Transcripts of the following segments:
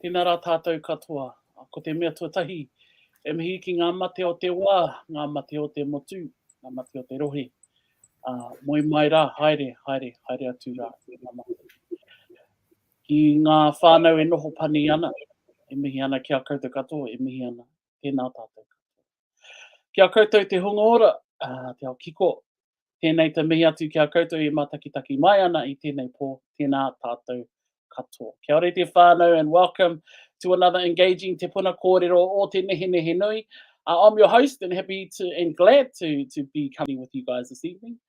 Tēnā rā tātou katoa, ko te mea tuatahi, e mihi ki ngā mate o te wā, ngā mate o te motu, ngā mate o te rohe. Moi mai rā, haere atu rā. Ki ngā whānau e noho pani ana, e mihi ana kia koutou katoa, e mihi ana tēnā tātou katoa. Kia koutou te hunga ora, te ao kiko, tēnei te mihi atu kia koutou e matakitaki mai ana i tēnei pō, tēnā tātou katoa. Kia ore te whānau and welcome to another engaging Te Puna Kōrero o te Nehenehenui. I'm your host and happy to and glad to be coming with you guys this evening.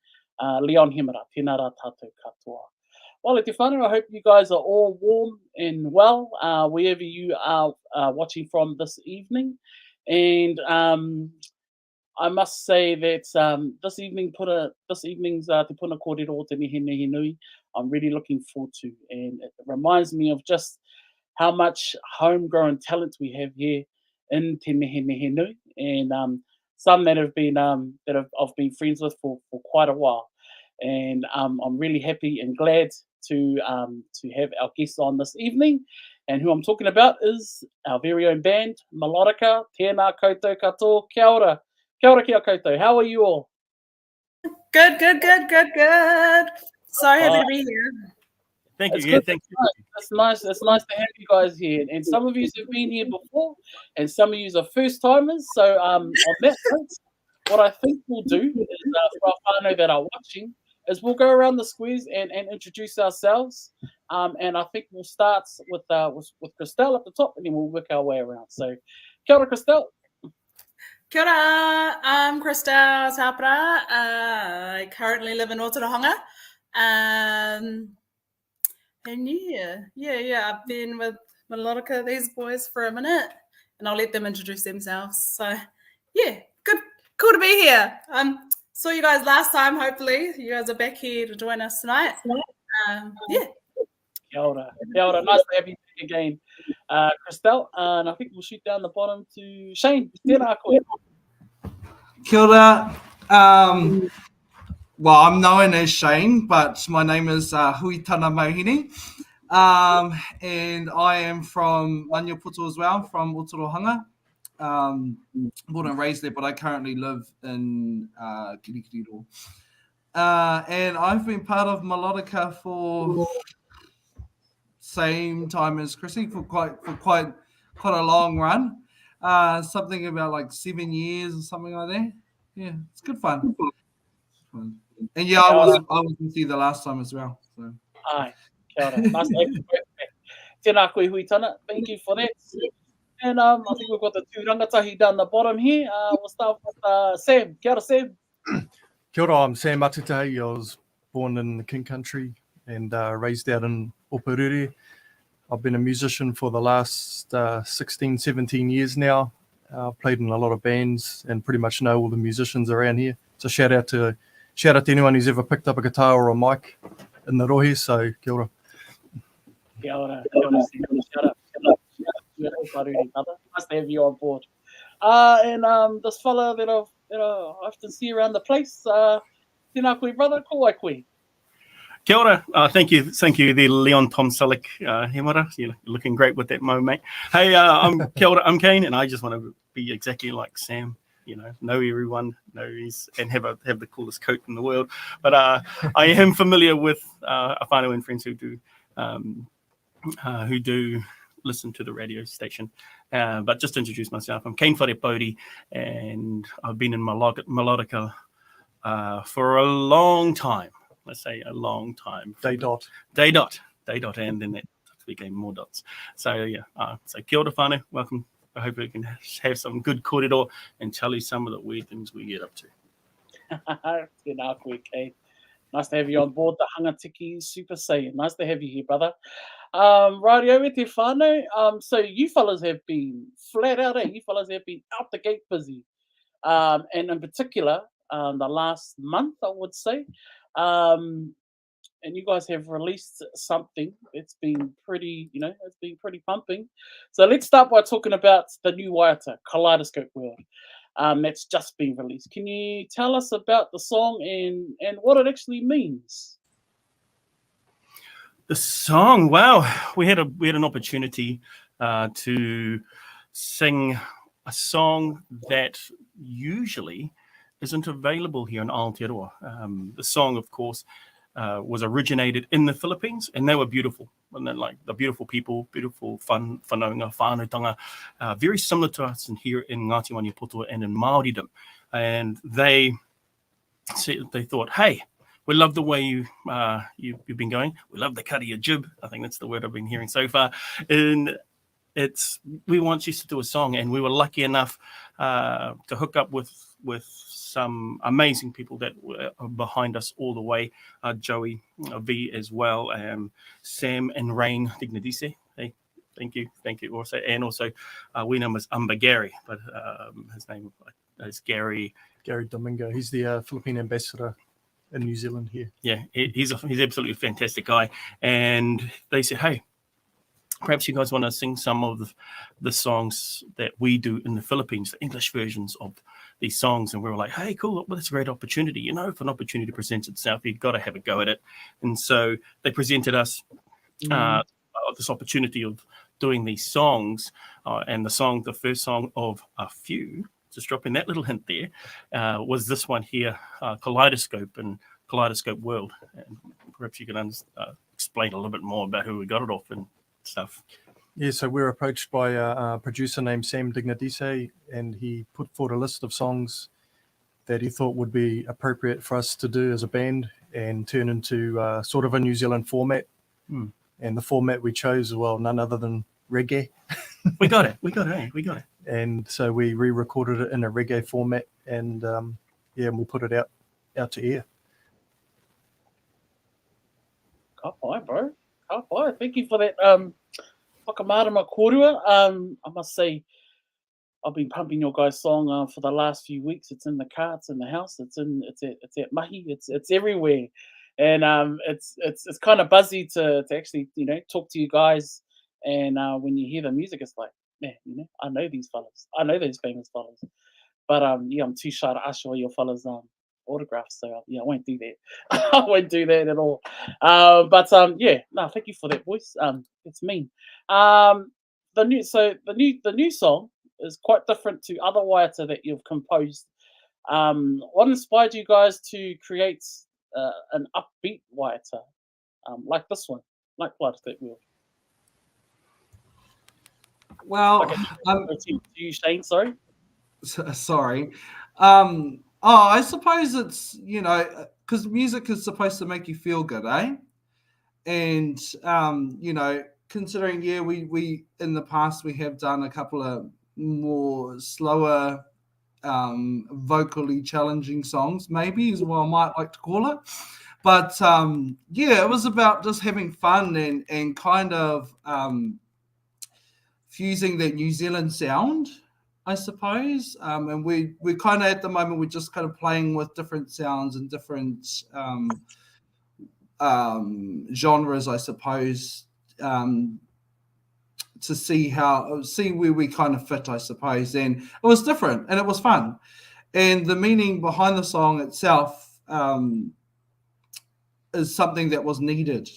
Leon Hemera, tēnā rā tātou katoa. Well, te whānau, I hope you guys are all warm and well wherever you are watching from this evening. And I must say that this evening's Te Puna Kōrero o te Nehenehenui, I'm really looking forward to. And it reminds me of just how much homegrown talent we have here in Te Nehenehenui, and some that I've been friends with for quite a while. And I'm really happy and glad to have our guests on this evening. And who I'm talking about is our very own band, Melodika. Tēnā koutou katoa, kia ora. Kia ora kia koutou. How are you all? Good. So happy to be here. Thank you. Yeah, thank you. It's nice to have you guys here. And some of you have been here before, and some of you are first timers. So on that note, what I think we'll do is for our whānau that are watching, is we'll go around the squares and introduce ourselves. And I think we'll start with Christelle at the top, and then we'll work our way around. So, kia ora, Christelle. Kia ora, I'm Christelle Tapara. I currently live in Aotearoa. And yeah, I've been with Melodika, these boys, for a minute, and I'll let them introduce themselves. So, yeah, cool to be here. Saw you guys last time. Hopefully, you guys are back here to join us tonight. Yeah. Kia ora. Nice to have you back again, Christelle. And I think we'll shoot down the bottom to Shane. Tēnā koe. Kia ora. Well, I'm known as Shane, but my name is Hui Tana Mauhine. And I am from Maniapoto as well, from Aotearoa. Born and raised there, but I currently live in Kōrero. And I've been part of Melodika for same time as Chrissy for quite a long run. Something about like 7 years or something like that. Yeah, it's good fun. And yeah, I was with you the last time as well. So. Aye, kia ora. Nice to have you back. Tēnā koe Hui Tana. Thank you for that. And I think we've got the two rangatahi down the bottom here. We'll start with Sam. Kia ora, Sam. Kia ora, I'm Sam Matutahi. I was born in the King Country and raised out in Opurere. I've been a musician for the last 16, 17 years now. I've played in a lot of bands and pretty much know all the musicians around here. So shout out to anyone who's ever picked up a guitar or a mic in the rohe. So kia ora. Kia ora. Shout out. Nice to have you on board. And this fella that I often see around the place, tēnā koe brother, ko ai koe. Kia ora. Thank you there, Leon Tom Selleck, Hemera. You're looking great with that mo, mate. Hey, kia ora, I'm Kane, and I just want to be exactly like Sam. You know everyone, and have the coolest coat in the world. But I am familiar with a whānau and friends who do listen to the radio station. But just to introduce myself, I'm Kane Wharepodi, and I've been in Melodika for a long time. Let's say a long time. Day dot, and then that became more dots. So yeah, so kia ora whānau, welcome. I hope we can have some good kōrero and tell you some of the weird things we get up to. Tēnā koe, Kane. Nice to have you on board the Hangatiki Super Saiyan. Nice to have you here, brother. Radio e te whānau. So you fellas have been flat out, You fellas have been out the gate busy. And in particular, the last month, I would say. And you guys have released something that's been pretty, it's been pretty pumping. So let's start by talking about the new waiata, Kaleidoscope World. That's just been released. Can you tell us about the song and what it actually means? The song, wow, we had an opportunity to sing a song that usually isn't available here in Aotearoa. The song, of course, was originated in the Philippines, and they were beautiful. And then, like, the beautiful people, beautiful whanaunga, whānautanga, very similar to us in here in Ngāti Maniapoto and in Māoridom. And they thought, hey, we love the way you've been going. We love the cut of your jib. I think that's the word I've been hearing so far. And we want you to do a song, and we were lucky enough to hook up with some amazing people that were behind us all the way. Joey V as well, Sam and Rain Dignadise. Hey, thank you also. And also we know him as Gary, but his name is Gary Domingo. He's the Philippine ambassador in New Zealand here. Yeah, he's absolutely a fantastic guy. And they said, hey, perhaps you guys want to sing some of the songs that we do in the Philippines, the English versions of these songs. And we were like, hey, cool, well, that's a great opportunity. You know, if an opportunity presents itself, you've got to have a go at it. And so they presented us this opportunity of doing these songs. And the first song of a few, just dropping that little hint there, was this one here, Kaleidoscope and Kaleidoscope World. And perhaps you can explain a little bit more about who we got it off and stuff. Yeah, so we were approached by a producer named Sam Dignadise, and he put forward a list of songs that he thought would be appropriate for us to do as a band and turn into sort of a New Zealand format. And the format we chose, well, none other than reggae. We got it. And so we re-recorded it in a reggae format, and and we put it out to air. Kāpai, bro. Kāpai. Thank you for that whakamārama kōrua. I must say, I've been pumping your guys' song for the last few weeks. It's in the car, it's in the house, it's at mahi, it's everywhere, and it's kind of buzzy to actually talk to you guys. And when you hear the music, it's like, man, I know these fellas, I know those famous fellas, but I'm too shy to ask for your fellas autographs, so I won't do that. I won't do that at all. Thank you for that, boys. It's mean. The new song is quite different to other waiata that you've composed. What inspired you guys to create an upbeat waiata like this one, like Kaleidoscope World? Well, to you, Shane. Sorry. Sorry. I suppose it's because music is supposed to make you feel good, eh? And considering we in the past we have done a couple of more slower, vocally challenging songs, maybe is what I might like to call it. But it was about just having fun and kind of fusing that New Zealand sound, I suppose. And we kind of at the moment we're just kind of playing with different sounds and different genres, I suppose, to see where we kind of fit, I suppose. And it was different and it was fun. And the meaning behind the song itself is something that was needed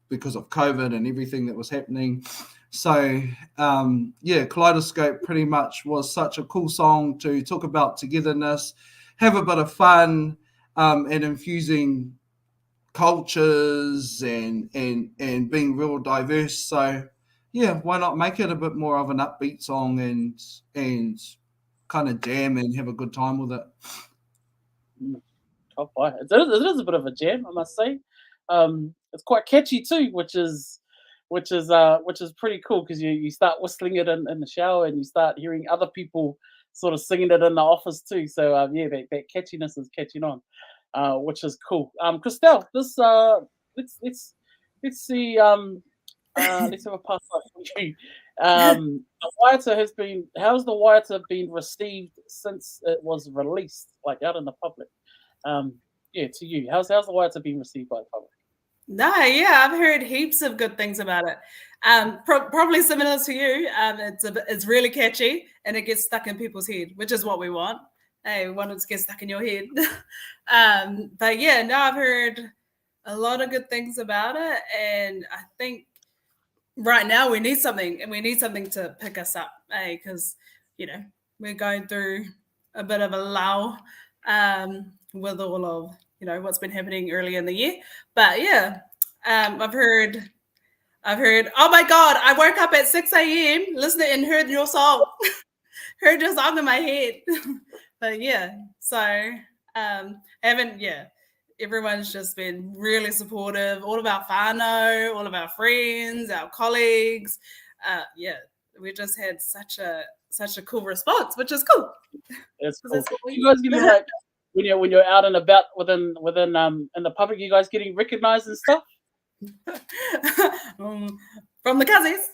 because of COVID and everything that was happening. So Kaleidoscope pretty much was such a cool song to talk about togetherness, have a bit of fun, and infusing cultures and being real diverse. So why not make it a bit more of an upbeat song and kind of jam and have a good time with it. Oh boy, it is a bit of a jam, I must say. It's quite catchy too, which is pretty cool because you start whistling it in the shower and you start hearing other people sort of singing it in the office too. So that catchiness is catching on, which is cool. Christelle, this let's see. Let's have a pass up for you. The waiata how's the waiata been received since it was released, like out in the public? To you, how's the waiata been received by the public? I've heard heaps of good things about it. Probably similar to you. It's really catchy and it gets stuck in people's head, which is what we want. Hey, we want it to get stuck in your head. I've heard a lot of good things about it, and I think right now we need something, and we need something to pick us up, because we're going through a bit of a lull with all of what's been happening early in the year. But yeah, I've heard. Oh my God! I woke up at 6 a.m. listening and heard your song, heard your song in my head. But yeah, so everyone's just been really supportive. All of our whānau, all of our friends, our colleagues. We just had such a cool response, which is cool. It's cool. You guys getting like when you're out and about within in the public, you guys getting recognized and stuff? From the cousins.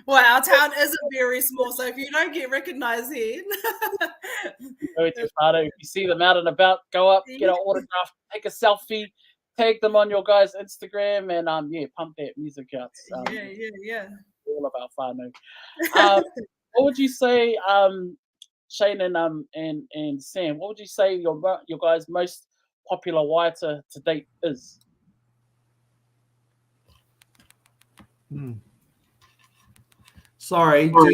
Well, our town isn't very small, so if you don't get recognized here, go to whānau. If you see them out and about, go up, get an autograph, take a selfie, tag them on your guys' Instagram, and pump that music out. Yeah. All of our whānau. What would you say, Shane and Sam? What would you say your guys' most popular waiata to date is? Sorry, do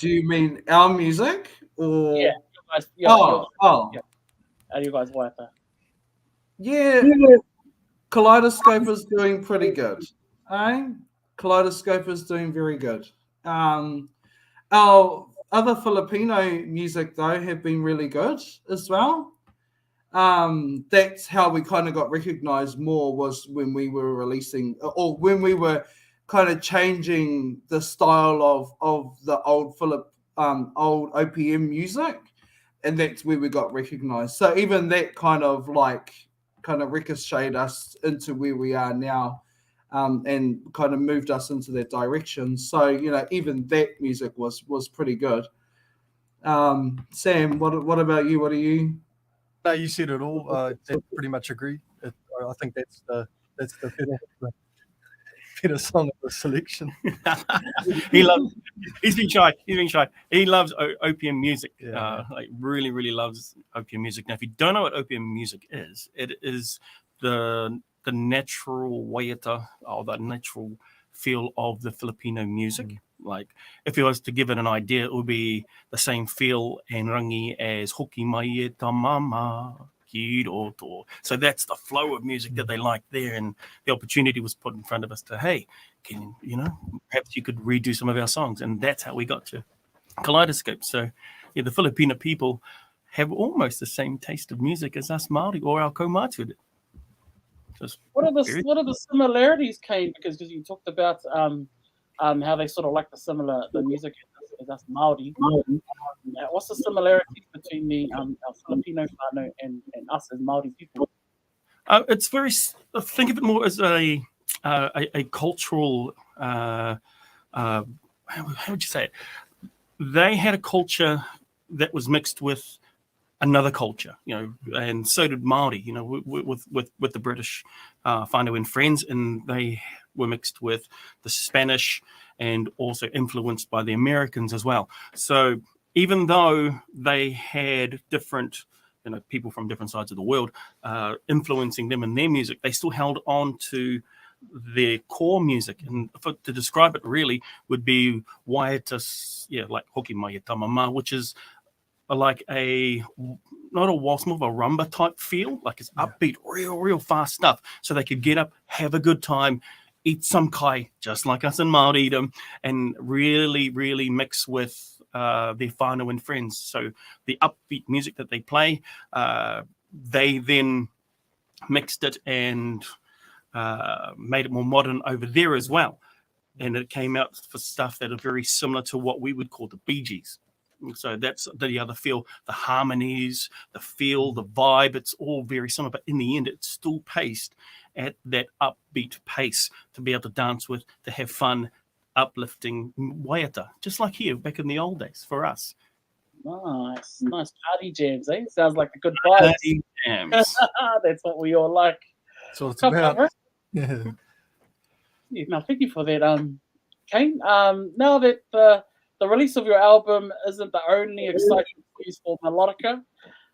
you mean our music or? Yeah, you guys. How you guys waiata? Yeah, Kaleidoscope is doing pretty good. Kaleidoscope is doing very good. Our other Filipino music though have been really good as well. That's how we kind of got recognized more, was when we were releasing, or when we were kind of changing the style of the old old OPM music, and that's where we got recognized. So even that kind of ricocheted us into where we are now, and kind of moved us into that direction. So even that music was pretty good. Sam, what about you? What are you? No, you said it all. I pretty much agree. I think that's the better song of the selection. He's been shy. He loves OPM music. Yeah. Really, really loves OPM music. Now, if you don't know what OPM music is, it is the natural waiata, or the natural feel of the Filipino music. Like, if you was to give it an idea, it would be the same feel and rangi as hoki mai ta mama ki roto. So that's the flow of music that they like there, and the opportunity was put in front of us to, hey, perhaps you could redo some of our songs, and that's how we got to Kaleidoscope. So yeah, the Filipino people have almost the same taste of music as us Māori or our kaumātua. What are the similarities, Kane? Because you talked about how they sort of like the music as us Māori. What's the similarities between our Filipino whānau and us as Māori people? It's very. Think of it more as a cultural. How would you say it? They had a culture that was mixed with another culture, and so did Māori, with the British whānau and friends, and they were mixed with the Spanish and also influenced by the Americans as well. So even though they had different, people from different sides of the world influencing them in their music, they still held on to their core music. And to describe it really would be waiata, like hoki mai ta mama, which is like not a waltz, more of a rumba type feel, like it's upbeat, real fast stuff. So they could get up, have a good time, eat some kai, just like us in Māori eat them, and really, really mix with their whānau and friends. So the upbeat music that they play, they then mixed it and made it more modern over there as well. And it came out for stuff that are very similar to what we would call the Bee Gees. So that's the other feel, the harmonies, the feel, the vibe, it's all very similar, but in the end, it's still paced at that upbeat pace to be able to dance with, to have fun, uplifting waiata, just like here back in the old days for us. Nice party jams, eh? Sounds like a good vibe. Party jams. That's what we all like. So it's about. Yeah. No, thank you for that, Kane. Now that the release of your album isn't the only exciting piece for Melodika,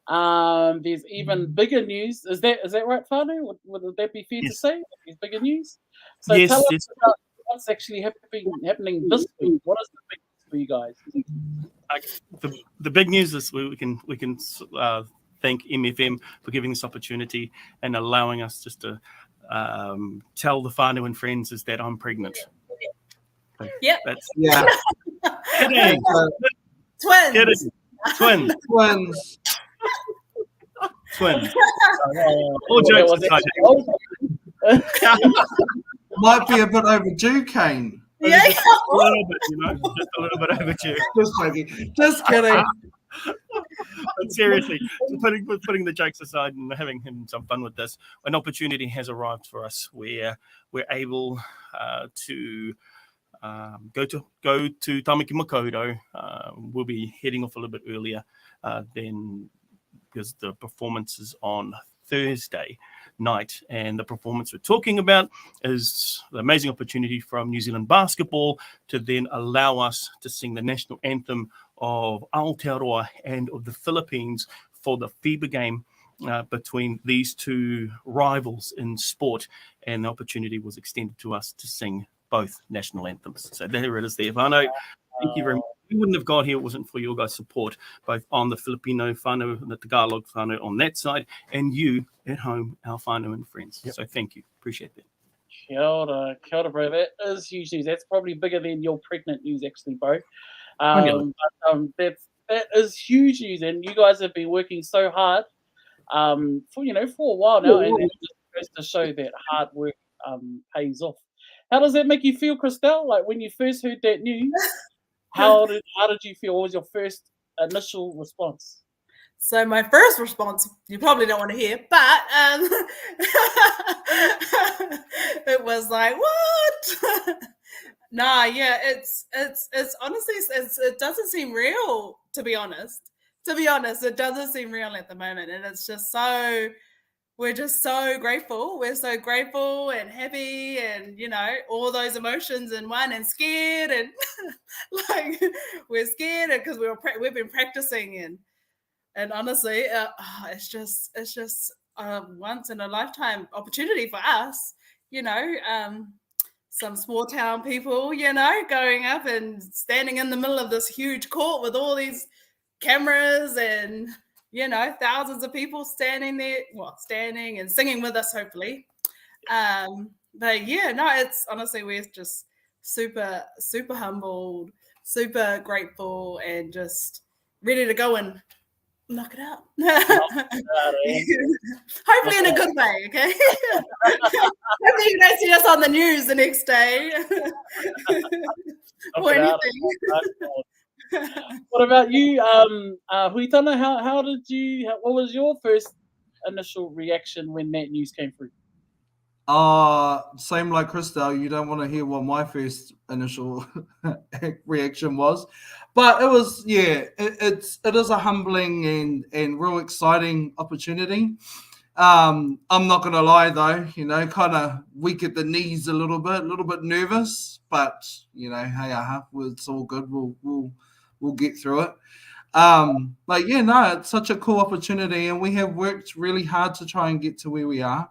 There's even bigger news. Is that right, Whānau? Would that be fair to Yes. say? There's bigger news. So Yes, tell us yes. about what's actually happening this week. What is the big news for you guys? The big news is we can thank MFM for giving this opportunity and allowing us just to tell the whānau and friends is that I'm pregnant. Yep. That's Yeah. kidding. Twins. Kidding. Twins. Twins. Twins. All jokes aside. Might be a bit overdue, Kane. Yeah. Just a little bit, just a little bit overdue. Just joking. Just kidding. But seriously, putting the jokes aside and having some fun with this, an opportunity has arrived for us where we're able to go to Tamaki Makaurau. We'll be heading off a little bit earlier than because the performance is on Thursday night, and the performance we're talking about is the amazing opportunity from New Zealand basketball to then allow us to sing the national anthem of Aotearoa and of the Philippines for the FIBA game between these two rivals in sport, and the opportunity was extended to us to sing both national anthems. So there it is there. Whānau, thank you very much. We wouldn't have got here if it wasn't for your guys' support, both on the Filipino whānau, the Tagalog whānau on that side, and you at home, our whānau and friends. Yep. So thank you. Appreciate that. Kia ora, bro. That is huge news. That's probably bigger than your pregnant news, actually, bro. That is huge news, and you guys have been working so hard for a while now, and it just goes to show that hard work pays off. How does that make you feel, Christelle? Like when you first heard that news, how did you feel? What was your first initial response? So my first response, you probably don't want to hear, but it was like, what? Nah, yeah, it's honestly, it doesn't seem real, to be honest. It doesn't seem real at the moment, and it's just we're just so grateful. We're so grateful and happy, and all those emotions in one, and scared, and like we're scared because we've been practicing, and honestly, it's just a once in a lifetime opportunity for us. Some small town people, going up and standing in the middle of this huge court with all these cameras and thousands of people standing and singing with us, hopefully. But yeah, no, it's honestly, we're just super, super humbled, super grateful, and just ready to go and knock it out. Hopefully in a good way, okay? Hopefully you don't see us on the news the next day or anything. What about you, Huitana? What was your first initial reaction when that news came through? Same like Christelle, you don't want to hear what my first initial reaction was, but it was, it is a humbling and real exciting opportunity. I'm not gonna lie though, kind of weak at the knees a little bit nervous, but hey, it's all good. We'll get through it. But yeah, no, it's such a cool opportunity, and we have worked really hard to try and get to where we are.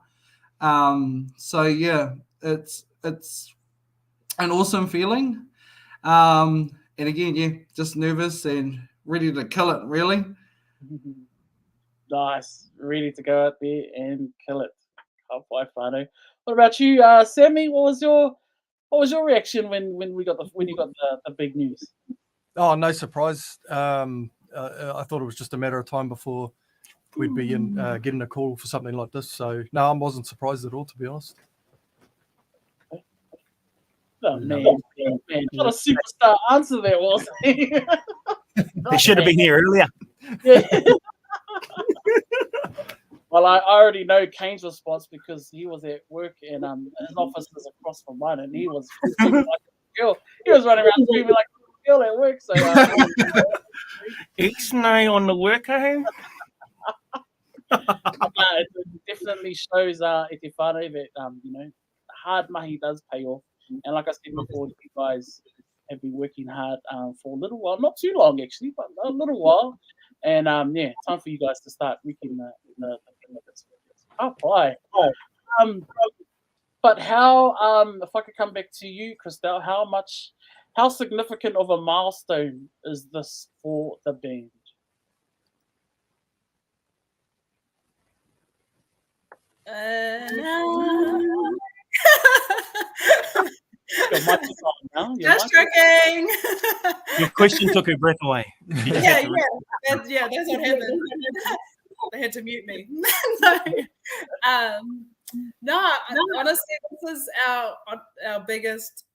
So yeah, it's an awesome feeling. And again, just nervous and ready to kill it, really. Nice. Ready to go out there and kill it. What about you, Sammy? What was your reaction when you got the big news? Oh, no surprise. I thought it was just a matter of time before we'd be getting a call for something like this. So no, I wasn't surprised at all, to be honest. Oh man, what a superstar answer that was. They should have been here earlier. Yeah. Well, I already know Kane's response because he was at work, and his office was across from mine, and he was like a girl. He was running around screaming like a girl at work. So Ixnay on the work, eh? It definitely shows Ete Whānau that hard mahi does pay off. And like I said before, you guys have been working hard for a little while, not too long actually, but a little while. And yeah, time for you guys to start making the thing of it. Oh, bye. But how, if I could come back to you, Christelle, how significant of a milestone is this for the band? Your mic is on now. Just joking. Your question took her breath away. You just had to That's what happened. They had to mute me. Honestly, this is our biggest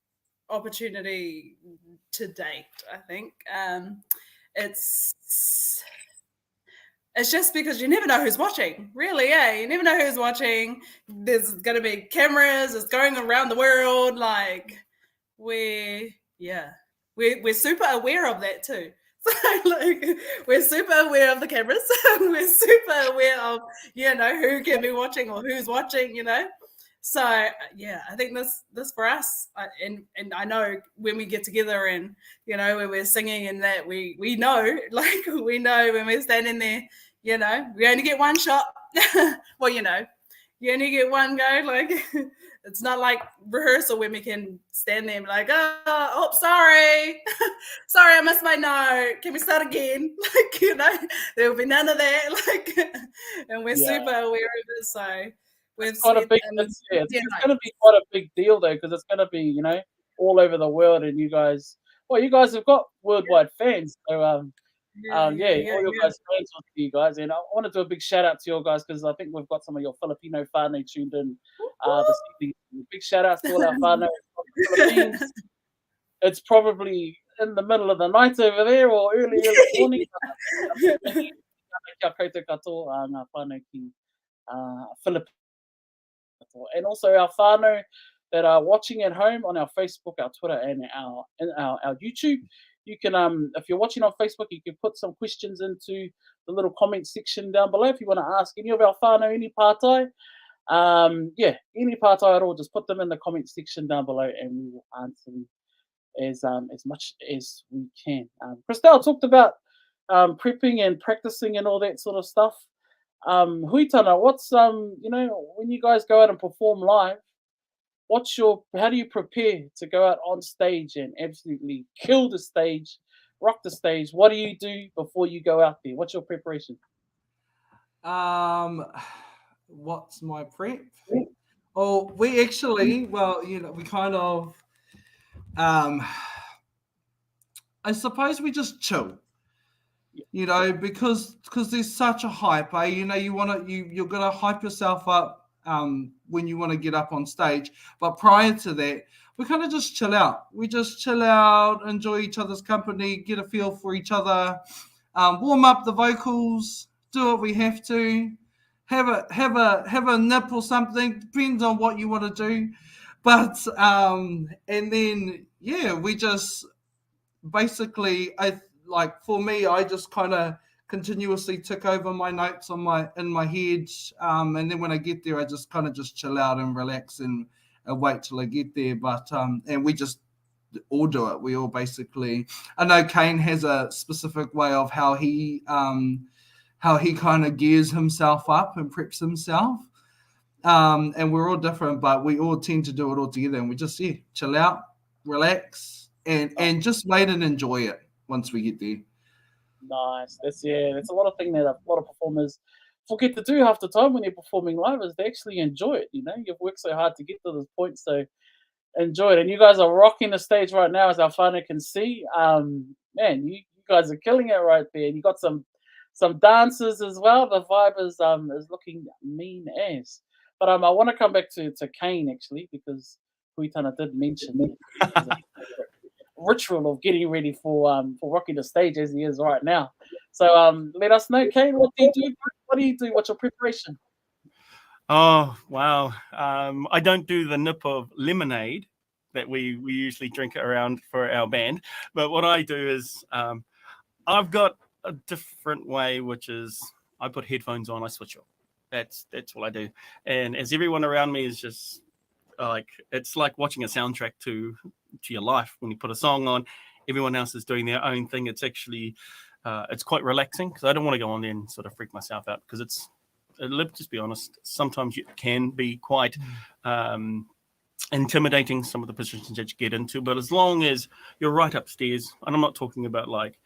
opportunity to date, I think. It's just because you never know who's watching, really. You never know who's watching. There's going to be cameras. It's going around the world. Like we're super aware of that too. So like we're super aware of the cameras. We're super aware of who can be watching or who's watching. So I think this for us, and I know when we get together and when we're singing and that we know, like we know when we're standing there, we only get one shot. Well, you only get one go. Like it's not like rehearsal when we can stand there and be like, oh, sorry, I missed my note. Can we start again? Like there will be none of that. Like, and we're super aware of it. So. It's going to be quite a big deal though, because it's going to be all over the world, and you guys have got worldwide fans. So all your guys fans with you guys, and I want to do a big shout out to your guys because I think we've got some of your Filipino whānau tuned in this evening. Big shout outs to all our whānau from the Philippines. It's probably in the middle of the night over there or early morning. Kia koutou katoa ngā whānau ki Philippines. And also our whānau that are watching at home on our Facebook, our Twitter, and our YouTube. You can, if you're watching on Facebook, you can put some questions into the little comment section down below if you want to ask any of our whānau, any pātai. Any pātai at all, just put them in the comment section down below and we will answer them as much as we can. Christelle talked about prepping and practicing and all that sort of stuff. Huitana, what's when you guys go out and perform live, how do you prepare to go out on stage and absolutely kill the stage, rock the stage? What do you do before you go out there? What's your preparation? What's my prep? Oh, we actually, we kind of I suppose we just chill. Because there's such a hype, you're gonna hype yourself up when you want to get up on stage. But prior to that, we kind of just chill out. We just chill out, enjoy each other's company, get a feel for each other, warm up the vocals, do what we have to, have a nip or something, depends on what you want to do. But and then we just basically for me, I just kind of continuously tick over my notes in my head, and then when I get there, I just kind of just chill out and relax and wait till I get there. But and we just all do it. We all basically. I know Kane has a specific way of how he kind of gears himself up and preps himself, and we're all different, but we all tend to do it all together, and we just chill out, relax, and just wait and enjoy it. Once we get there. Nice. That's a lot of thing that a lot of performers forget to do half the time when you're performing live is they actually enjoy it. You've worked so hard to get to this point, so enjoy it. And you guys are rocking the stage right now, as our whānau can see. Man, you guys are killing it right there. And you got some dancers as well. The vibe is looking mean as. But I want to come back to Kane actually, because Huitana did mention ritual of getting ready for rocking the stage as he is right now. So let us know, Kane, what do you do? What do you do? What's your preparation? Oh, wow. I don't do the nip of lemonade that we usually drink around for our band. But what I do is I've got a different way, which is I put headphones on, I switch off. That's what I do. And as everyone around me is just it's like watching a soundtrack to your life. When you put a song on, everyone else is doing their own thing. It's actually it's quite relaxing because I don't want to go on there and sort of freak myself out because let's just be honest, sometimes it can be quite intimidating, some of the positions that you get into. But as long as you're right upstairs, and I'm not talking about like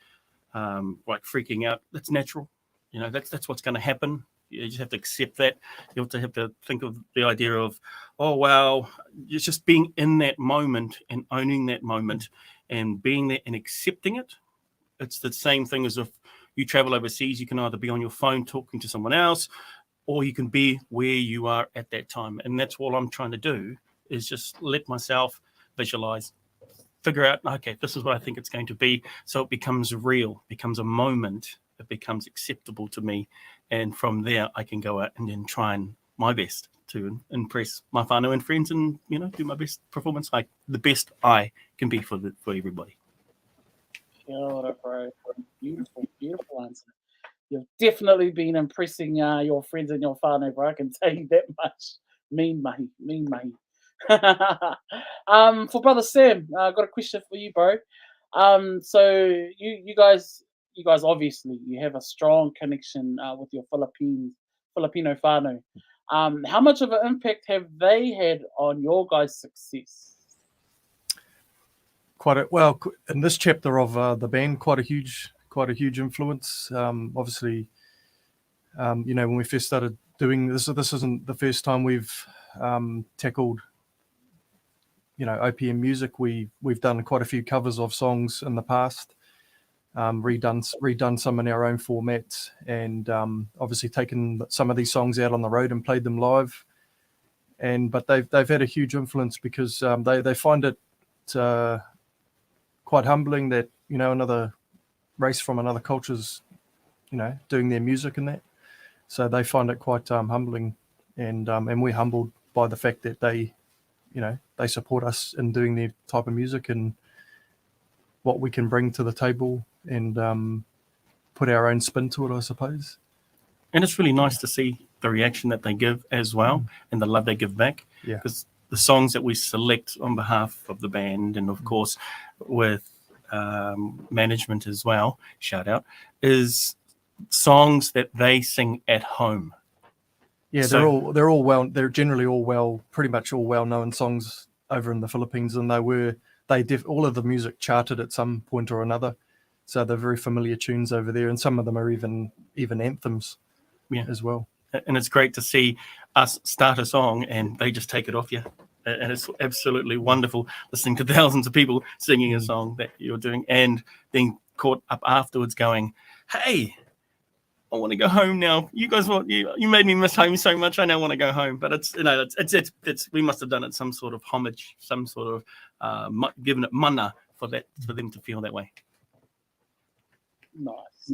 freaking out, that's natural. You know, that's what's going to happen. You just have to accept that. You also have to think of the idea of, oh, wow, it's just being in that moment and owning that moment and being there and accepting it. It's the same thing as if you travel overseas. You can either be on your phone talking to someone else, or you can be where you are at that time. And that's all I'm trying to do, is just let myself visualize, figure out, okay, this is what I think it's going to be. So it becomes real, becomes a moment, it becomes acceptable to me. And from there, I can go out and then try and my best to impress my whānau and friends and, you know, do my best performance, like the best I can be for everybody. Kia ora, bro. Beautiful, beautiful answer. You've definitely been impressing your friends and your whānau, bro. I can tell you that much. Mean mahi. For Brother Sam, I've got a question for you, bro. So you guys obviously you have a strong connection with your Filipino whānau. How much of an impact have they had on your guys' success? Well, in this chapter of the band, quite a huge influence. Obviously, you know, when we first started doing this isn't the first time we've tackled, you know, OPM music. We've done quite a few covers of songs in the past, redone some in our own formats, and obviously taken some of these songs out on the road and played them live. But they've had a huge influence because they find it quite humbling that, you know, another race from another culture's, you know, doing their music and that. So they find it quite humbling, and we're humbled by the fact that they support us in doing their type of music and what we can bring to the table and put our own spin to it, I suppose. And it's really nice to see the reaction that they give as well and the love they give back. Yeah. Because the songs that we select on behalf of the band and, of course, with management as well, shout out, is songs that they sing at home. Yeah, So, they're generally pretty much all well-known songs over in the Philippines, and all of the music charted at some point or another. So they're very familiar tunes over there, and some of them are even anthems as well. And it's great to see us start a song and they just take it off you. And it's absolutely wonderful listening to thousands of people singing a song that you're doing and being caught up afterwards going, hey, I want to go home now. You guys you made me miss home so much. I now want to go home. But it's, you know, it's we must have done it some sort of homage, some sort of given it mana for them to feel that way. Nice.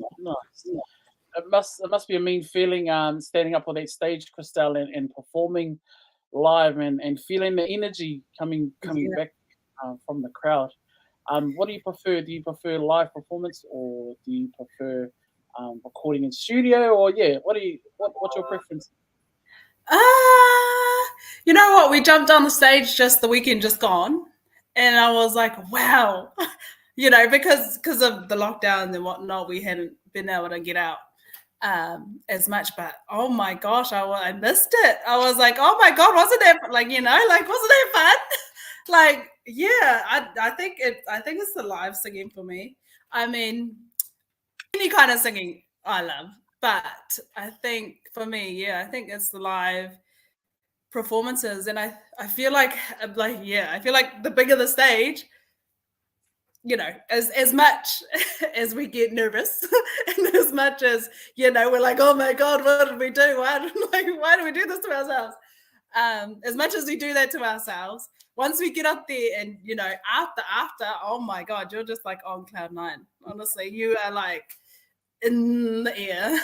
It must be a mean feeling standing up on that stage, Christelle, and performing live and feeling the energy coming back from the crowd. What do you prefer? Do you prefer live performance or do you prefer recording in studio? Or what's your preference? You know what? We jumped on the stage just the weekend just gone, and I was like, wow, you know, because of the lockdown and whatnot, we hadn't been able to get out as much, but oh my gosh, I missed it. I was like, oh my god, wasn't it like, you know, like, wasn't it fun? Like, yeah, I think it's the live singing for me. I mean, any kind of singing I love, but I think for me, I think it's the live performances, and I feel like I feel like the bigger the stage, you know, as much as we get nervous and as much as, you know, we're like, oh my god, what did we do? Why do we do this to ourselves? As much as we do that to ourselves, once we get up there and, you know, after, oh my god, you're just like on cloud nine. Honestly, you are like in the air.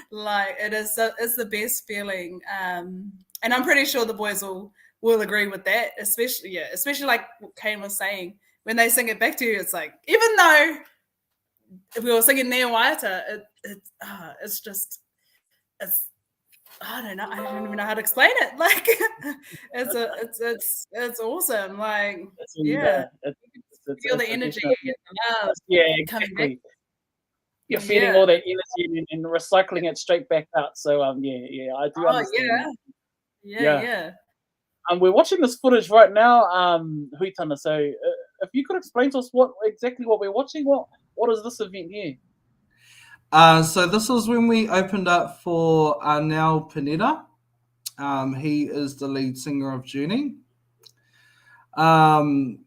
Like, it's the best feeling. And I'm pretty sure the boys will agree with that, especially like what Kane was saying. When they sing it back to you, it's like, even though if we were singing near waiata, it's just, I don't even know how to explain it. Like, it's awesome. Like, feel the energy and the love coming back. you're feeding all that energy and recycling it straight back out. So yeah, I do understand. That. Yeah. We're watching this footage right now, Huitana. So if you could explain to us exactly what we're watching, what is this event here? So this was when we opened up for Arnel Pineda. He is the lead singer of Journey. I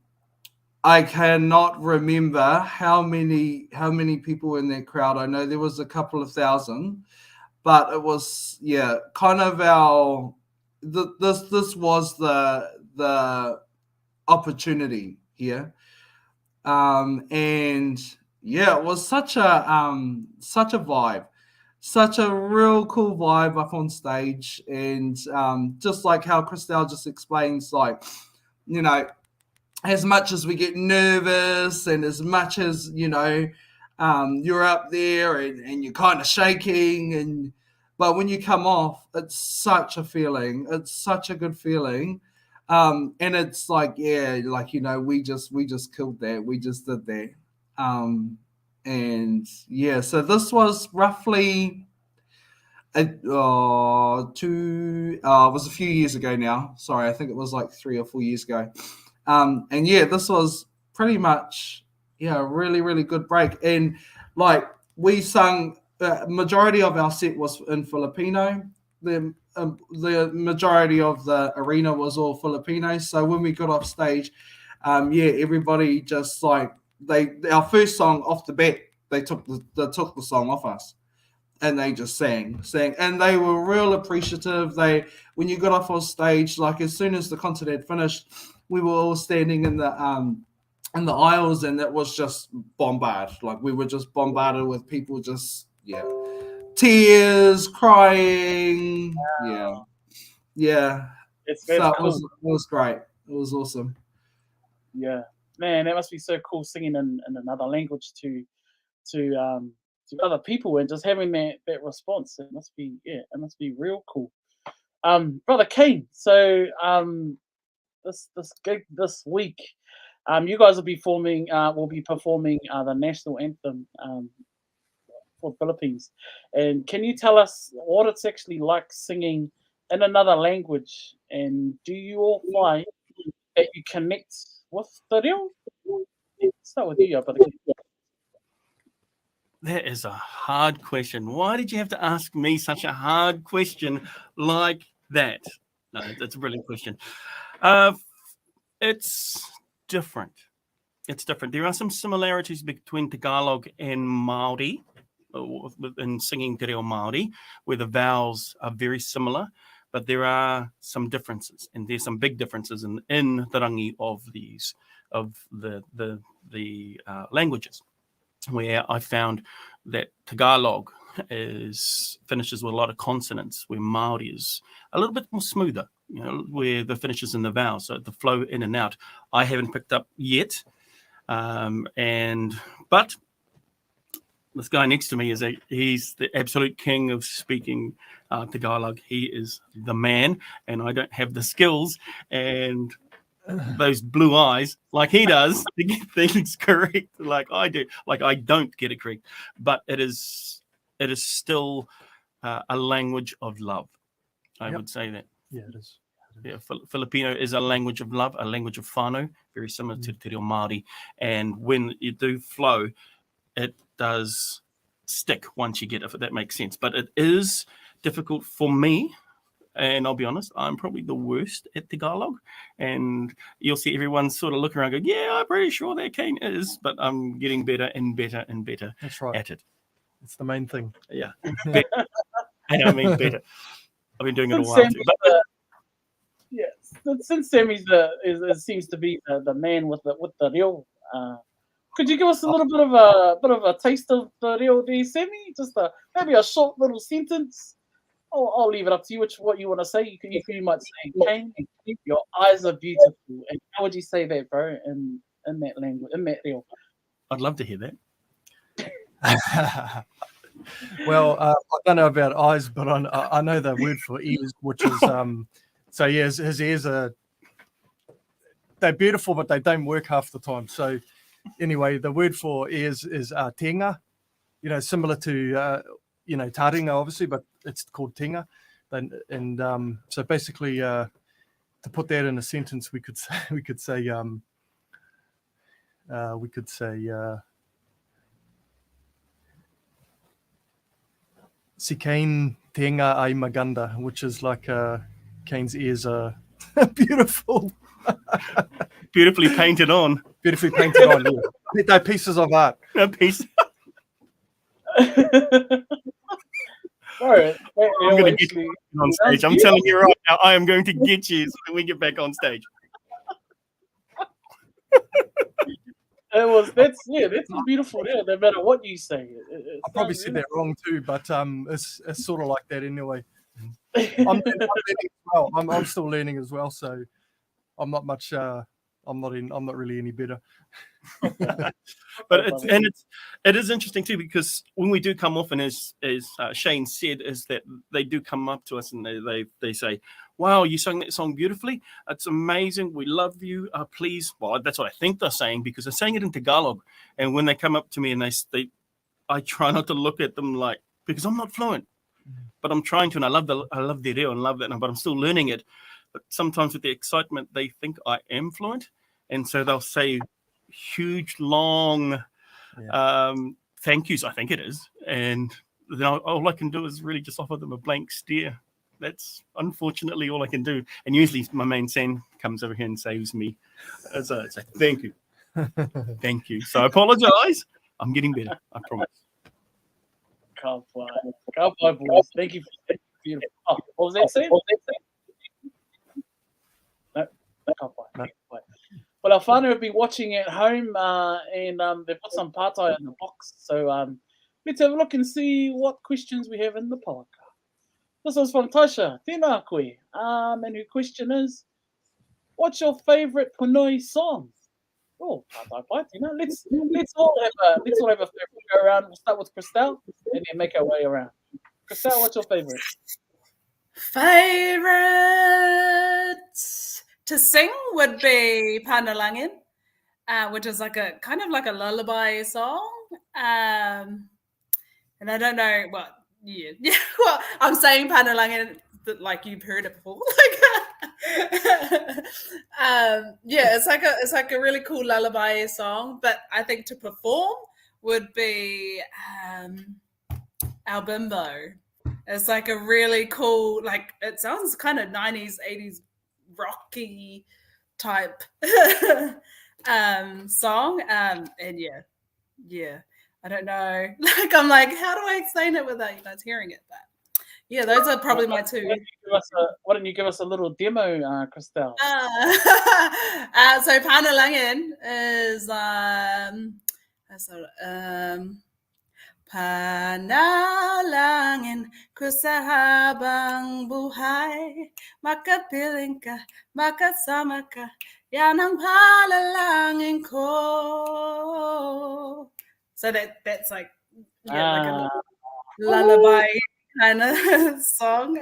cannot remember how many people in that crowd. I know there was a couple of thousand, but it was kind of our this was the opportunity here, and it was such a vibe. Such a real cool vibe up on stage, and just like how Christelle just explains, like, you know, as much as we get nervous and as much as, you know, you're up there and you're kind of shaking, but when you come off, it's such a feeling. It's such a good feeling. And it's like, like, you know, we just killed that. We just did that. And so this was roughly it was a few years ago now. Sorry, I think it was like 3 or 4 years ago. And this was pretty much a really, really good break. And like we sung, majority of our set was in Filipino. The majority of the arena was all Filipino. So when we got off stage, everybody just like our first song off the bat, they took the song off us. And they just sang, and they were real appreciative. When you got off on stage, like as soon as the concert had finished, we were all standing in the aisles, and it was just bombarded. Like we were just bombarded with people, just tears, crying, Wow. It was great. It was awesome. Yeah, man, that must be so cool singing in another language to other people and just having that response. It must be real cool. Brother Kane, so this gig this week, you guys will be performing the national anthem for the Philippines. And can you tell us what it's actually like singing in another language? And do you all find that you connect with the reo? Let's start with you, Brother Kane. That is a hard question. Why did you have to ask me such a hard question like that? No, that's a brilliant question. It's different. It's different. There are some similarities between Tagalog and Māori in singing te reo Māori, where the vowels are very similar, but there are some differences, and there's some big differences in the rangi of the languages, where I found that Tagalog finishes with a lot of consonants, where Māori is a little bit more smoother, you know, where the finishes in the vowels, so the flow in and out. I haven't picked up yet, but this guy next to me he's the absolute king of speaking Tagalog. He is the man, and I don't have the skills and those blue eyes like he does to get things correct like I do. Like I don't get it correct, but it is still a language of love. I would say that. Yeah, it is. Yeah, Filipino is a language of love, a language of whānau, very similar to te reo Māori. And when you do flow, it does stick once you get it, if that makes sense. But it is difficult for me. And I'll be honest, I'm probably the worst at Tagalog. And you'll see everyone sort of looking around going, yeah, I'm pretty sure that Kane is. But I'm getting better and better and better at it. It's the main thing. Yeah. And I mean better. I've been doing it a while too. Since Sammy's seems to be the man with the reo, could you give us a little bit of a taste of the reo there, Sammy? Just maybe a short little sentence. I'll leave it up to you. What you want to say? You might say, Kane, your eyes are beautiful. And how would you say that, bro? In that language, in that reo. I'd love to hear that. Well, I don't know about eyes, but I know the word for ears, which is so yeah, his ears they're beautiful, but they don't work half the time. So anyway, the word for ears is tenga. similar to, taringa, obviously, but it's called tinga. And so basically, to put that in a sentence, we could say, si Kane tenga ai maganda, which is like Kane's ears are beautiful. Beautifully painted on. Beautifully painted on, yeah. They're pieces of art. A piece. Bro, I'm going to get you on stage. I'm telling you right now, I am going to get you so we get back on stage. That's beautiful. Yeah, no matter what you say. I probably said that wrong too, but it's sort of like that anyway. I'm learning as well. I'm still learning as well, so I'm not much. I'm not really any better. But it is interesting too, because when we do come off, and as Shane said, is that they do come up to us and they say, "Wow, you sang that song beautifully. It's amazing. We love you. Please." Well, that's what I think they're saying, because they're saying it in Tagalog. And when they come up to me and I try not to look at them because I'm not fluent, but I'm trying to, and I love the reo and love that, but I'm still learning it. But sometimes with the excitement, they think I am fluent, and so they'll say huge, long thank yous, I think it is, and then all I can do is really just offer them a blank stare. That's unfortunately all I can do, and usually my main Sam comes over here and saves me. So thank you. Thank you. So I apologize. I'm getting better, I promise. Can't fly, boys. Thank you. Beautiful. Oh, what was that saying? No, can't fly. Well, our whānau have been watching at home, and they put some pātai in the box. So let's have a look and see what questions we have in the palaka. This is from Tasha. Tēnā koe. And her question is, what's your favourite Punui song? Oh, let's all have a favorite go around. We'll start with Christelle and then make our way around. Christelle, what's your favorite? Favorite to sing would be Panalangin, which is kind of like a lullaby song. And I don't know what. Yeah. Well, I'm saying Panalangin like you've heard it before. It's like a really cool lullaby song. But I think to perform would be Our Bimbo. It's like a really cool, it sounds kind of 90s, 80s rocky type song. And yeah. I don't know. I'm like, how do I explain it without you guys hearing it? But yeah, those are probably my two. Why don't you give us a little demo, Christelle? So Panalangin is Panalangin ko sa habang buhay, makapiling ka, makasama ka, yan ang panalangin ko. So that's like a lullaby kind of song.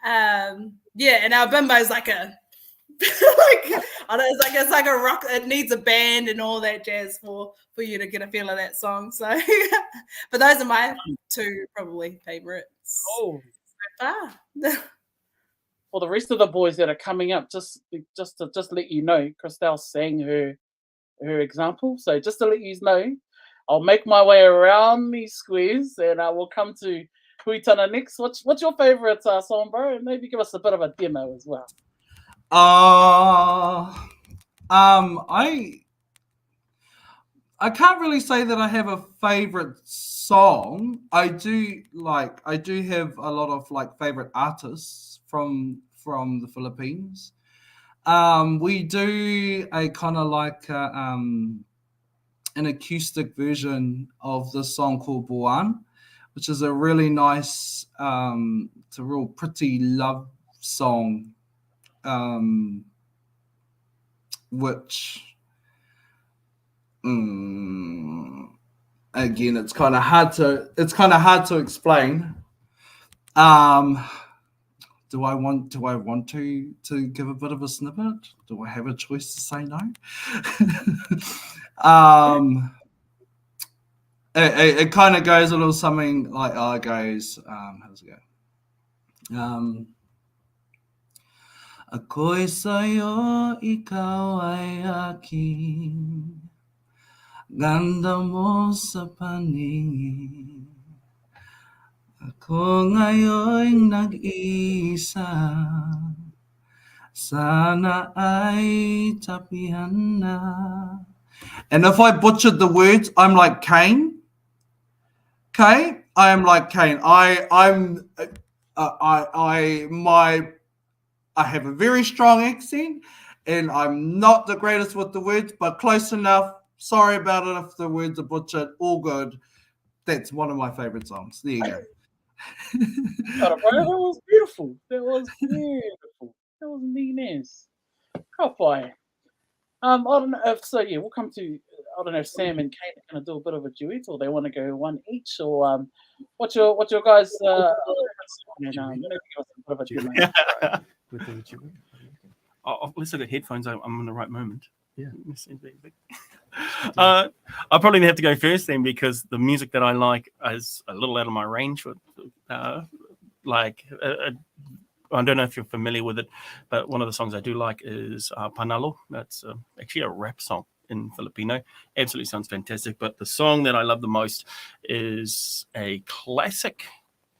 And Our Bimbo is like a it's like a rock. It needs a band and all that jazz for you to get a feel of that song. So, but those are my two probably favorites. Oh, so far. For the rest of the boys that are coming up, just to let you know, Christelle sang her example. So just to let you know, I'll make my way around these squares and I will come to Huitana next. What's your favorite song, bro? And maybe give us a bit of a demo as well. I can't really say that I have a favorite song. I do have a lot of favorite artists from the Philippines. We do a kind of an acoustic version of the song called Buan, which is a really nice, it's a real pretty love song, which, again, it's kind of hard to explain. Do I want to give a bit of a snippet? Do I have a choice to say no? it kind of goes a little something like, it goes, how does it go? A koe sayo I kau ai aki, ganda mo sa paningin, ako ngayon nag-isa, sana ay tapihan na. And if I butchered the words, I'm like Cain. Okay, I am like Cain. I have a very strong accent, and I'm not the greatest with the words, but close enough. Sorry about it if the words are butchered. All good. That's one of my favorite songs. There you go. That was beautiful. That was beautiful. That was meanness. Kapai. I don't know if so. Yeah, we'll come to. I don't know if Sam and Kate are going to do a bit of a duet, or they want to go one each, or what's your guys? Maybe give us a bit of a duet. Let's look at headphones. I'm in the right moment. Yeah. I'll probably have to go first then, because the music that I like is a little out of my range. I don't know if you're familiar with it, but one of the songs I do like is Panalo. That's actually a rap song in Filipino. Absolutely sounds fantastic. But the song that I love the most is a classic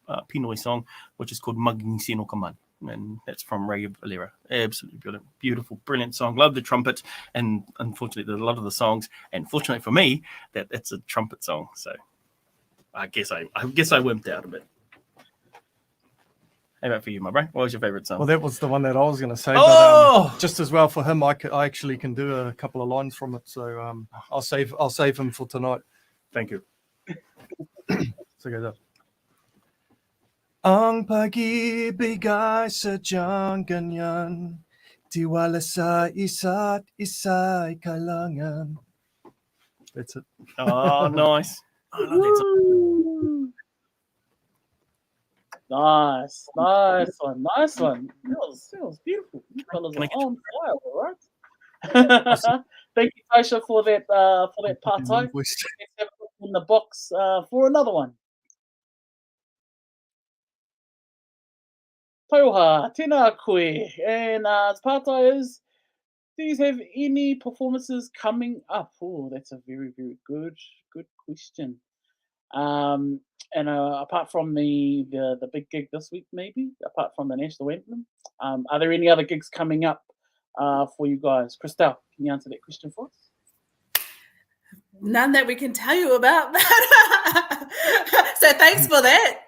Pinoy song, which is called Magnisino Kaman. And that's from Ray Valera. Absolutely beautiful, brilliant song. Love the trumpet, and unfortunately, a lot of the songs. And fortunately for me, that's a trumpet song. So I guess I wimped out a bit. How about for you, my bro? What was your favorite song? Well, that was the one that I was going to say. Oh! But, just as well for him, I actually can do a couple of lines from it. So I'll save him for tonight. Thank you. So it goes up. Ang pag-ibig ay sadyang ganyan, tiwala sa isa't isa'y kailangan. That's it. Oh, nice. I love that song. Nice one. That was beautiful. You fellas are on fire, all right? Thank you, Taisha, for that part-time. Let's have a look in the box for another one. Tauha, tēnā koe. And as part-time is, do you have any performances coming up? Oh, that's a very, very good question. And apart from the big gig this week, maybe apart from the national anthem, are there any other gigs coming up for you guys? Christelle, can you answer that question for us? None that we can tell you about. So thanks for that.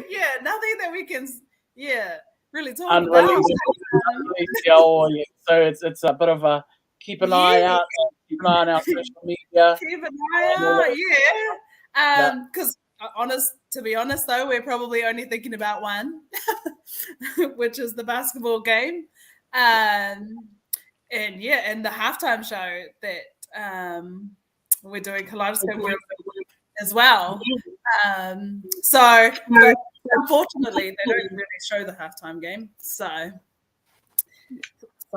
Yeah, nothing that we can. Yeah, really talk about. So it's a bit of a keep an eye out. Keep an eye on our social media. Keep an eye out, yeah. Because to be honest, though, we're probably only thinking about one, which is the basketball game, and the halftime show that we're doing Kaleidoscope World as well. So unfortunately, they don't really show the halftime game. So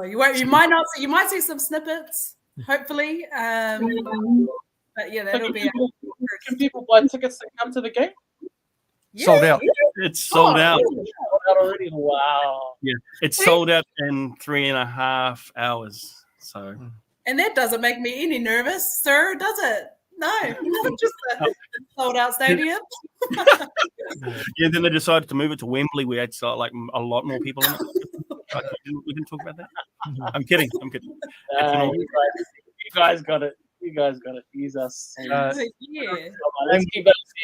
you might see some snippets. Hopefully, but yeah, that'll be. Can people buy tickets to come to the game? Yeah, sold out. It's sold out. Sold out already. Wow. Yeah, it's sold out in 3.5 hours. So. And that doesn't make me any nervous, sir, does it? No, just a sold out stadium. Yeah, then they decided to move it to Wembley. We had like a lot more people in it. We didn't talk about that. I'm kidding. You guys got it. Use us. Yeah.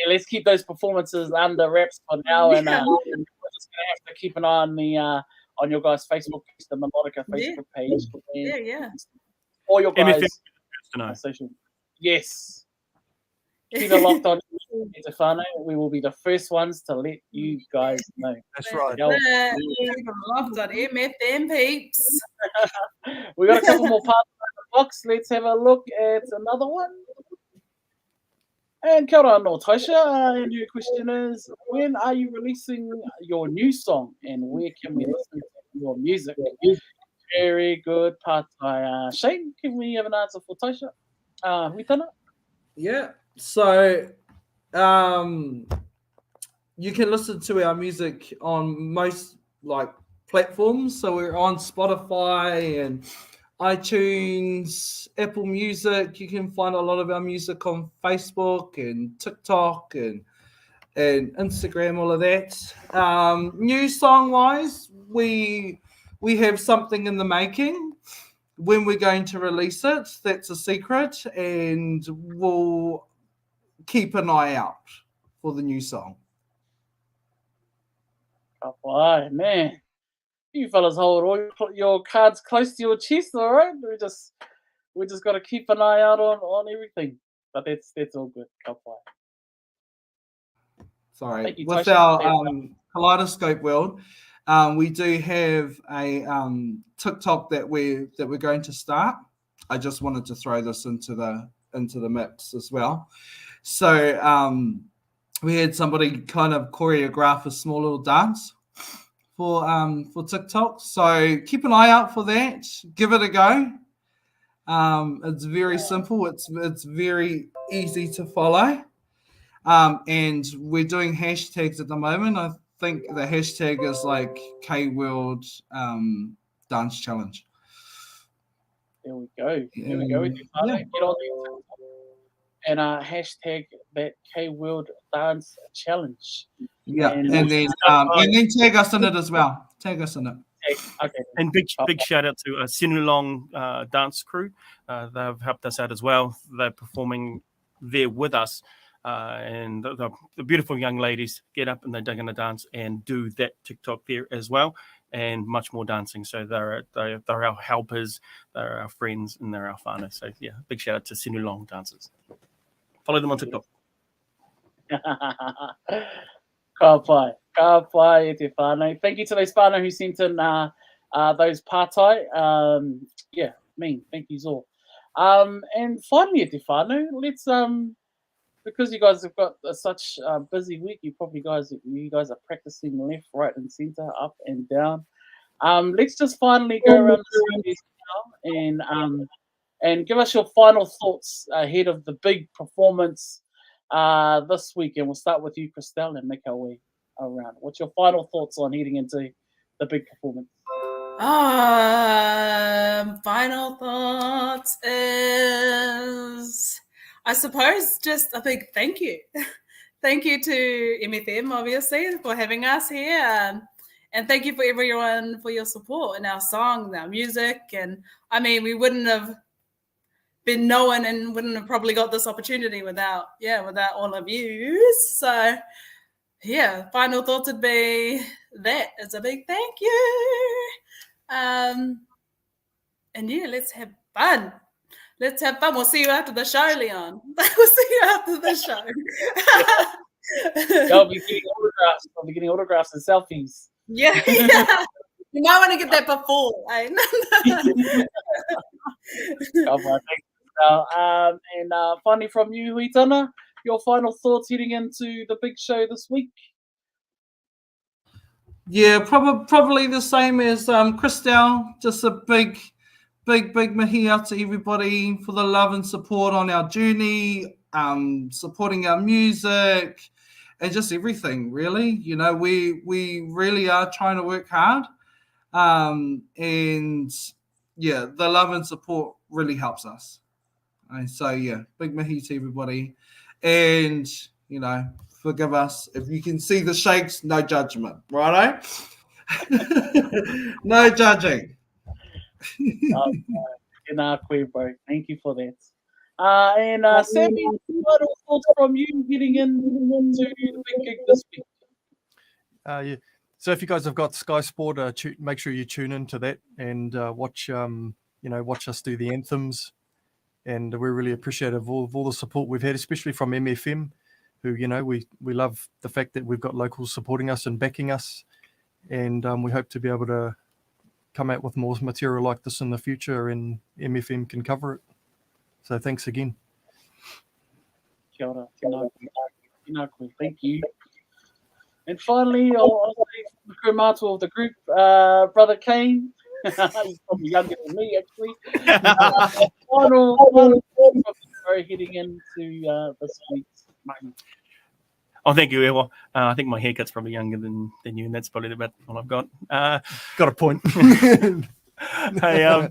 Let's keep those performances under wraps for now, and we're just gonna have to keep an eye on your guys' Facebook page, the Melodika Facebook page. Yeah. All your guys' social. Yes. Keep it locked on Stefano. We will be the first ones to let you guys know. That's right. Keep it locked on MFM peeps. We got a couple more parts in the box. Let's have a look at another one. And kia ora no Taisha. And your question is, when are you releasing your new song, and where can we listen to your music? Very good pātai. Shane, can we have an answer for Taisha? Huitana? Yeah. So you can listen to our music on most like platforms. So we're on Spotify and iTunes, Apple Music. You can find a lot of our music on Facebook and TikTok and Instagram, all of that. New song wise, we have something in the making. When we're going to release it, that's a secret, and we'll keep an eye out for the new song. Why, man. You fellas hold all your cards close to your chest, all right? We just got to keep an eye out on everything. But that's all good. Sorry, you, with Taisha. our Kaleidoscope World, we do have a TikTok that we're going to start. I just wanted to throw this into the mix as well. So we had somebody kind of choreograph a small little dance for TikTok. So keep an eye out for that. Give it a go. It's very simple. It's very easy to follow. And we're doing hashtags at the moment. I think the hashtag is like K-World Dance Challenge. There we go. There we go. Yeah. Get on there and hashtag that K-World Dance Challenge. Yeah, and then tag us in it as well. Tag us in it. Okay. And big shout out to Sinulong dance crew. They've helped us out as well. They're performing there with us. And the beautiful young ladies get up and they're going to dance and do that TikTok there as well, and much more dancing. So they're our helpers, they're our friends, and they're our whānau. So yeah, big shout out to Sinulong dancers. Follow them on TikTok. Ka pai e te whānau. Thank you to those whānau who sent in those pātai. Yeah, thank you all. And finally e te whānau, let's because you guys have got such a busy week, you guys are practicing left, right, and center, up and down. Let's just finally go around the series now and give us your final thoughts ahead of the big performance this week. And we'll start with you, Christelle, and make our way around. What's your final thoughts on heading into the big performance? Final thoughts is, I suppose, just a big thank you. Thank you to MFM, obviously, for having us here. And thank you for everyone for your support in our songs, our music. And I mean, we wouldn't have been known and wouldn't have probably got this opportunity without all of you. So yeah, final thoughts would be that. It's a big thank you. And yeah, let's have fun. Let's have fun. We'll see you after the show, Leon. We'll see you after the show. I'll be getting autographs and selfies. Yeah. You might want to get that before. Eh? And finally from you, Huitana, your final thoughts heading into the big show this week? Yeah, probably the same as Christelle. Just a big mihi out to everybody for the love and support on our journey, supporting our music, and just everything, really. You know, we really are trying to work hard. And yeah, the love and support really helps us. And so yeah, big mihi to everybody. And, you know, forgive us. If you can see the shakes, no judgment, righto? No judging. Thank you for that. And Sammy, final thoughts from you getting into the big gig this week? Yeah. So if you guys have got Sky Sport, make sure you tune into that and watch us do the anthems. And we're really appreciative of all the support we've had, especially from MFM, who, you know, we love the fact that we've got locals supporting us and backing us. And we hope to be able to come out with more material like this in the future, and MFM can cover it. So thanks again. Kia ora. Thank you. And finally, I'll say from the crew mātua of the group, Brother Kane, He's probably younger than me, actually. Final heading into this week's mahi. Oh, thank you, Ewa. I think my haircut's probably younger than you, and that's probably about all I've got. Got a point. Hey,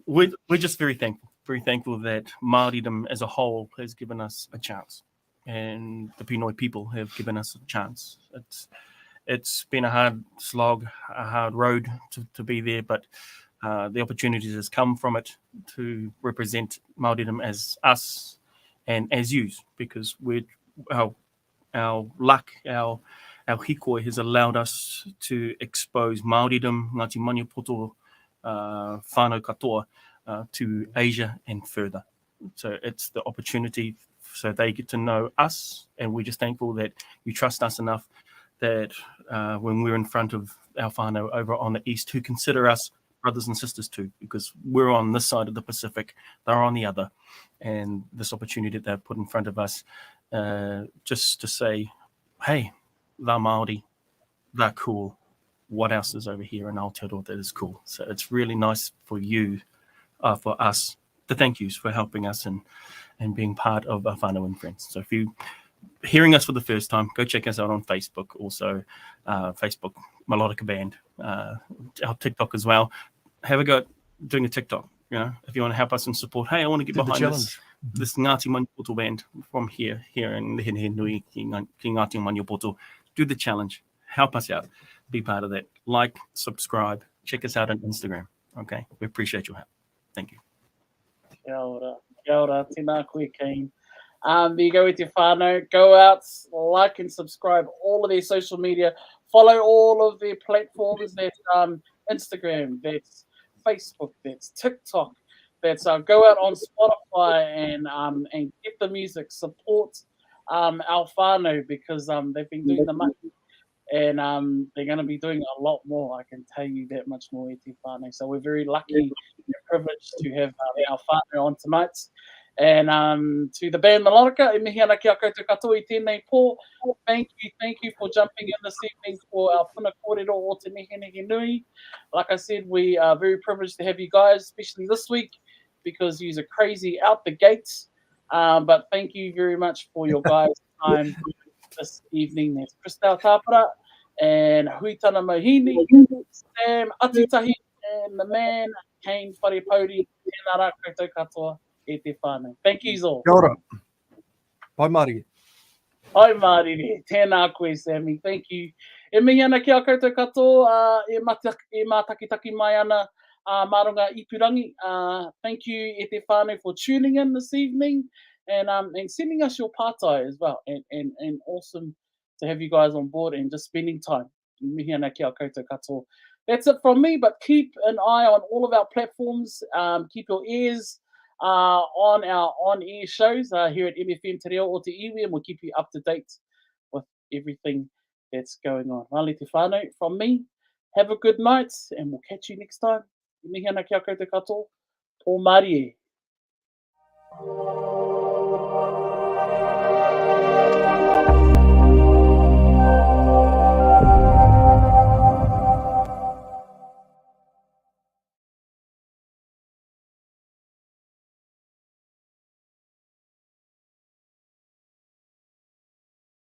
we're just very thankful that Māoridom as a whole has given us a chance, and the Pinoy people have given us a chance. It's been a hard slog, a hard road to be there, but the opportunities has come from it to represent Māoridom as us and as yous, because our luck, our hikoi has allowed us to expose Māoridom, Ngāti Maniapoto, whānau katoa to Asia and further. So it's the opportunity so they get to know us, and we're just thankful that you trust us enough that when we're in front of our whānau over on the east, who consider us brothers and sisters too, because we're on this side of the Pacific, they're on the other, and this opportunity that they've put in front of us, just to say, hey, they're Māori, they're cool, what else is over here in Aotearoa that is cool? So it's really nice for you, for us, to thank you for helping us and being part of our whānau and friends. So if you hearing us for the first time, go check us out on Facebook, also Facebook Melodika Band, our TikTok as well. Have a go at doing a TikTok, if you want to help us and support. Hey, I want to get behind this Ngāti Maniapoto band from here in Nehenehenui, ki Ngāti Maniapoto. Do the challenge, help us out, be part of that. Like, subscribe, check us out on Instagram. Okay, we appreciate your help. Thank you. Kia ora, tēnā koe, Kane. There you go with your whānau. Go out, like and subscribe all of their social media. Follow all of their platforms. That's Instagram, that's Facebook, that's TikTok. That's go out on Spotify and get the music. Support our whānau, because they've been doing the mahi, and they're going to be doing a lot more. I can tell you that much more, Eti whānau. So we're very lucky and privileged to have our whānau on tonight. And to the band Melodika, e mihi ana ki a koutou katoa I tēnei pō. Thank you for jumping in this evening for our Puna Kōrero o te Nehenehenui. Like I said, we are very privileged to have you guys, especially this week, because you are crazy out the gates. But thank you very much for your guys' time this evening. There's Christelle Tāpara and Huitana Mohini, Sam Atutahi, and the man, Kane Wharepodi. Tēnā rā koutou katoa. Thank you all. Kia ora. Bye, Māori. Hai Māori, tēnā koe, Sammy. Thank you. E mihi ana ki a koutou katoa, e mātakitaki mai ana marunga ipurangi. Thank you, e te whānau, for tuning in this evening and sending us your pātai as well. And awesome to have you guys on board and just spending time. E mihi ana ki a koutou katoa. That's it from me, but keep an eye on all of our platforms. Keep your ears on our on-air shows here at MFM Te Reo o Te Iwi, and we'll keep you up to date with everything that's going on. Mali te whānau from me. Have a good night, and we'll catch you next time. I mihi ana ki a koutou katoa. Pō Mārie.